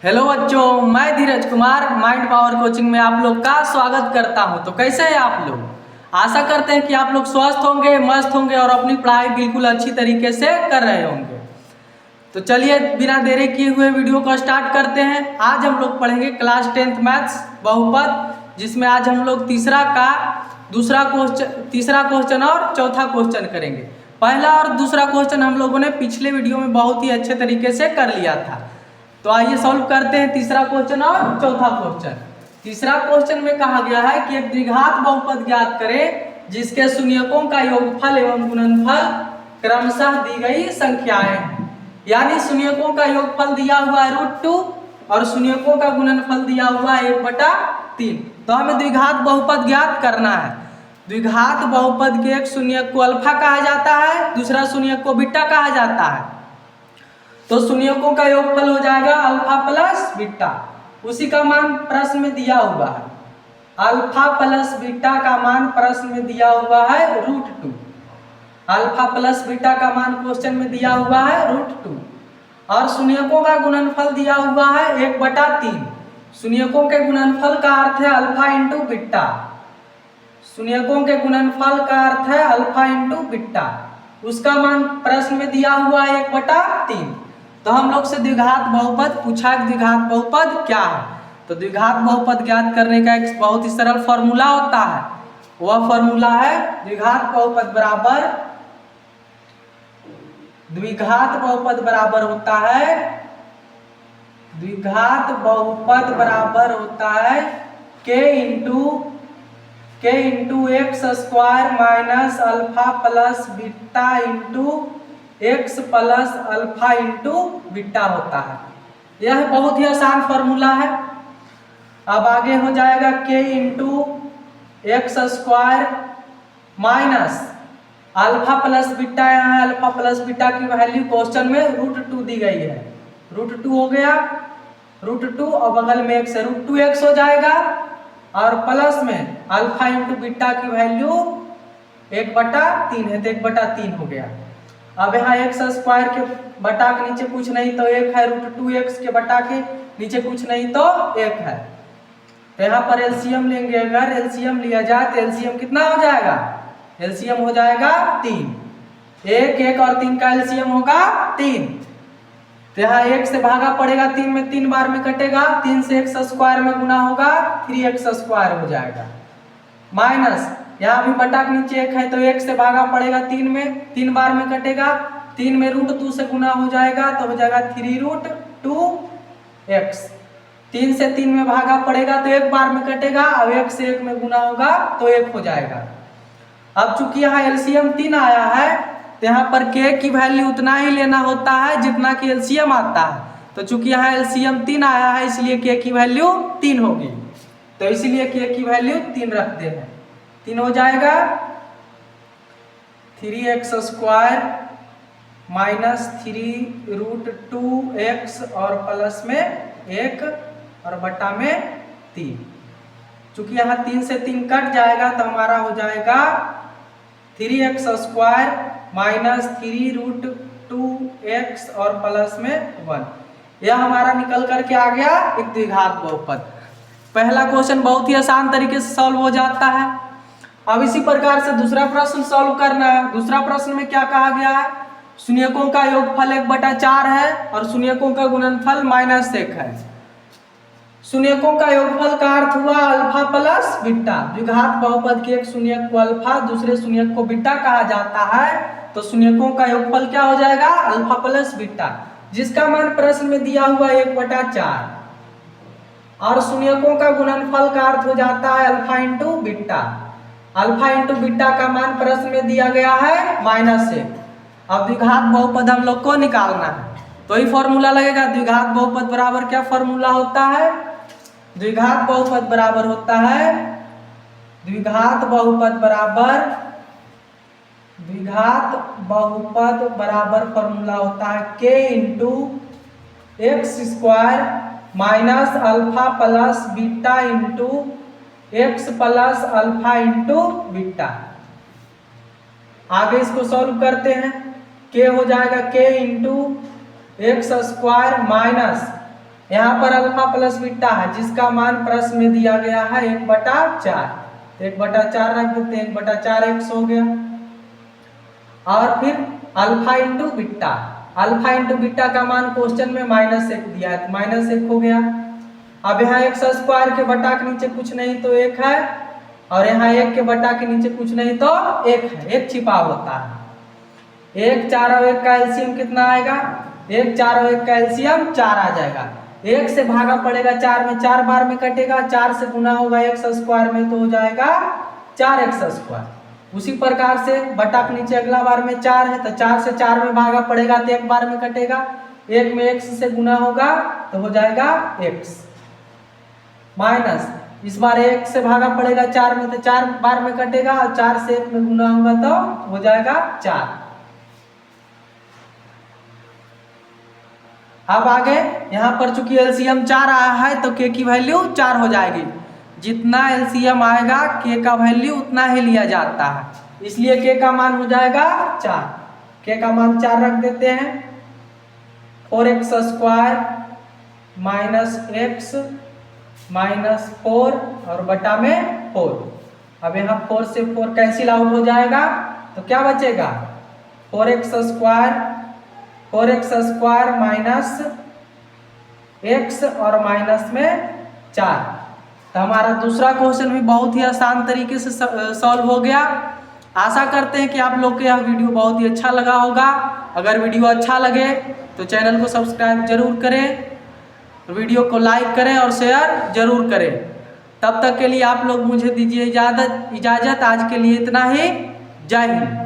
Hello बच्चों, मैं धीरज Kumar mind power coaching में आप लोग का स्वागत करता हूं। तो कैसे हैं आप लोग? आशा करते हैं कि आप लोग स्वस्थ होंगे, मस्त होंगे और अपनी पढ़ाई बिल्कुल अच्छी तरीके से कर रहे होंगे। तो चलिए बिना देरी किए हुए वीडियो को स्टार्ट करते हैं। आज हम लोग पढ़ेंगे क्लास 10th मैथ्स बहुपद, जिसमें आज हम लोग तीसरा क्वेश्चन और चौथा क्वेश्चन करेंगे। पहला और दूसरा क्वेश्चन हम लोगों ने पिछले वीडियो में बहुत ही अच्छे तरीके से कर लिया था। तो आइए सॉल्व करते हैं तीसरा क्वेश्चन और चौथा क्वेश्चन। तीसरा क्वेश्चन में कहा गया है कि एक द्विघात बहुपद ज्ञात करें जिसके शून्यकों का योगफल एवं गुणनफल क्रमशः दी गई संख्याएं हैं। यानी शून्यकों का योगफल दिया हुआ है √2 और शून्यकों का गुणनफल दिया हुआ है 1/3। तो हमें द्विघात बहुपद ज्ञात करना है। द्विघात बहुपद के एक शून्यक को अल्फा कहा जाता है, दूसरा शून्यक को बीटा कहा जाता है। तो शून्यकों का योगफल हो जाएगा अल्फा प्लस बीटा। उसी का मान प्रश्न में दिया हुआ है। अल्फा प्लस बीटा का मान प्रश्न में दिया हुआ है √2। अल्फा प्लस बीटा का मान क्वेश्चन में दिया हुआ है √2 और शून्यकों का गुणनफल दिया हुआ है 1/3। शून्यकों के गुणनफल का अर्थ है अल्फा इंटू बीटा। शून्यकों के गुणनफल का अर्थ है अल्फा इंटू बीटा। उसका मान प्रश्न में दिया हुआ है 1/3। तो हम लोग से द्विघात बहुपद पूछा है। द्विघात बहुपद क्या है? तो द्विघात बहुपद ज्ञात करने का एक बहुत ही सरल फॉर्मूला होता है। वह फॉर्मूला है द्विघात बहुपद बराबर होता है k into x square minus alpha plus beta into x plus alpha into beta होता है। यह बहुत ही आसान फॉर्मूला है। अब आगे हो जाएगा k into x square minus alpha plus beta. यहाँ अल्फा प्लस बीटा की वैल्यू क्वेश्चन में √2 दी गई है। √2 हो गया, √2 और बगल में x है, √2x हो जाएगा और प्लस में अल्फा इंटू बीटा की वैल्यू 1/3 है, तो 1/3 हो गया। अब यहाँ एक्स स्क्वायर के बटा के नीचे कुछ नहीं तो 1 है, √2x के बटा के नीचे कुछ नहीं तो 1 है। तो यहाँ पर एलसीएम लेंगे। अगर एलसीएम लिया जाए तो एलसीएम कितना हो जाएगा? एलसीएम हो जाएगा 3। 1 और 3 का एलसीएम होगा 3। तो यहाँ 1 से भागा पड़ेगा 3 में, 3 बार में कटेगा। 3 से एक्स स्क्वायर में गुना होगा, 3x स्क्वायर हो जाएगा। माइनस यहाँ भी बटा के नीचे 1 है तो 1 से भागा पड़ेगा 3 में, 3 बार में कटेगा। 3 में √2 से गुना हो जाएगा तो हो जाएगा 3√2x। 3 से 3 में भागा पड़ेगा तो 1 बार में कटेगा। अब 1 से 1 में गुना होगा तो 1 हो जाएगा। अब चूंकि यहाँ एलसीएम 3 आया है तो यहाँ पर k की वैल्यू उतना ही लेना होता है जितना कि एलसीएम आता है। तो चूंकि यहाँ एलसीएम 3 आया है इसलिए k की वैल्यू 3 होगी। तो इसीलिए k की वैल्यू 3 रखते हैं। 3 हो जाएगा 3x स्क्वायर माइनस 3√2x और प्लस में 1 और बटा में 3। चूंकि यहाँ 3 से 3 कट जाएगा तो हमारा हो जाएगा 3x स्क्वायर माइनस 3√2x और प्लस में 1। यह हमारा निकल करके आ गया एक द्विघात बहुपद। पहला क्वेश्चन बहुत ही आसान तरीके से सॉल्व हो जाता है। अब इसी प्रकार से दूसरा प्रश्न सॉल्व करना है। दूसरा प्रश्न में क्या कहा गया है? शून्यकों का योगफल 1/4 है और शून्यकों का गुणनफल -1 है। शून्यकों का योगफल का अर्थ हुआ अल्फा प्लस बीटा। द्विघात बहुपद के एक शून्यक को अल्फा दूसरे शून्यक को बीटा कहा जाता है। तो शून्यकों का योगफल क्या हो जाएगा? अल्फा प्लस बीटा, जिसका मान प्रश्न में दिया हुआ 1/4। और शून्यकों का गुणनफल का अर्थ हो जाता है alpha into beta. Alpha into beta का मान प्रश्न में दिया गया है -1। अब द्विघात बहुपद हम लोग को निकालना है तो ही फॉर्मूला लगेगा। द्विघात बहुपद बराबर क्या फॉर्मूला होता है? द्विघात बहुपद बराबर होता है फॉर्मूला होता है k into x square minus alpha plus beta into x plus alpha into beta. आगे इसको सॉल्व करते हैं। k हो जाएगा k into x square minus यहाँ पर अल्फा प्लस बीटा है जिसका मान प्रश्न में दिया गया है 1/4। तो 1/4 रख देते हैं, 1/4 x हो गया। और फिर alpha into beta, alpha into beta का मान क्वेश्चन में -1 दिया है, तो -1 हो गया। अब यहाँ x स्क्वायर के बटा के नीचे कुछ नहीं तो 1 है, और यहाँ 1 के बटा के नीचे कुछ नहीं तो 1 है, 1 छिपा होता है। 1 4 और 1 का एलसीएम कितना आएगा? 1 4 और 1 का एलसीएम 4 आ जाएगा। 1 से भागा पड़ेगा 4 में, 4 बार में कटेगा, 4 से गुना होगा x स्क्वायर में तो हो जाएगा 4x स्क्वायर। उसी प्रकार से बटा के नीचे अगला बार में 4 है, तो 4 से 4 में भागा पड़ेगा तो 1 बार में कटेगा, 1 में x से गुना होगा तो हो जाएगा x माइनस, इस बार 1 से भागा पड़ेगा 4 में तो 4 बार में कटेगा, और 4 से 1 में गुना होगा तो हो जाएगा 4। अब आगे यहाँ पर चूंकि एलसीएम 4 आया है तो k की वैल्यू 4 हो जाएगी। जितना एलसीएम आएगा k का वैल्यू उतना ही लिया जाता है, इसलिए k का मान हो जाएगा 4। k का मान 4 रख देते हैं। 4x square minus x minus 4 और बटा में 4। अब यहाँ 4 से 4 कैंसिल आउट हो जाएगा तो क्या बचेगा? 4x स्क्वायर माइनस x और माइनस में 4। तो हमारा दूसरा क्वेश्चन भी बहुत ही आसान तरीके से सॉल्व हो गया। आशा करते हैं कि आप लोग को यह वीडियो बहुत ही अच्छा लगा होगा। अगर वीडियो अच्छा लगे तो चैनल को सब्सक्राइब जरूर करें, वीडियो को लाइक करें और शेयर जरूर करें। तब तक के लिए आप लोग मुझे दीजिए इजाज़त। आज के लिए इतना ही। जय हिंद।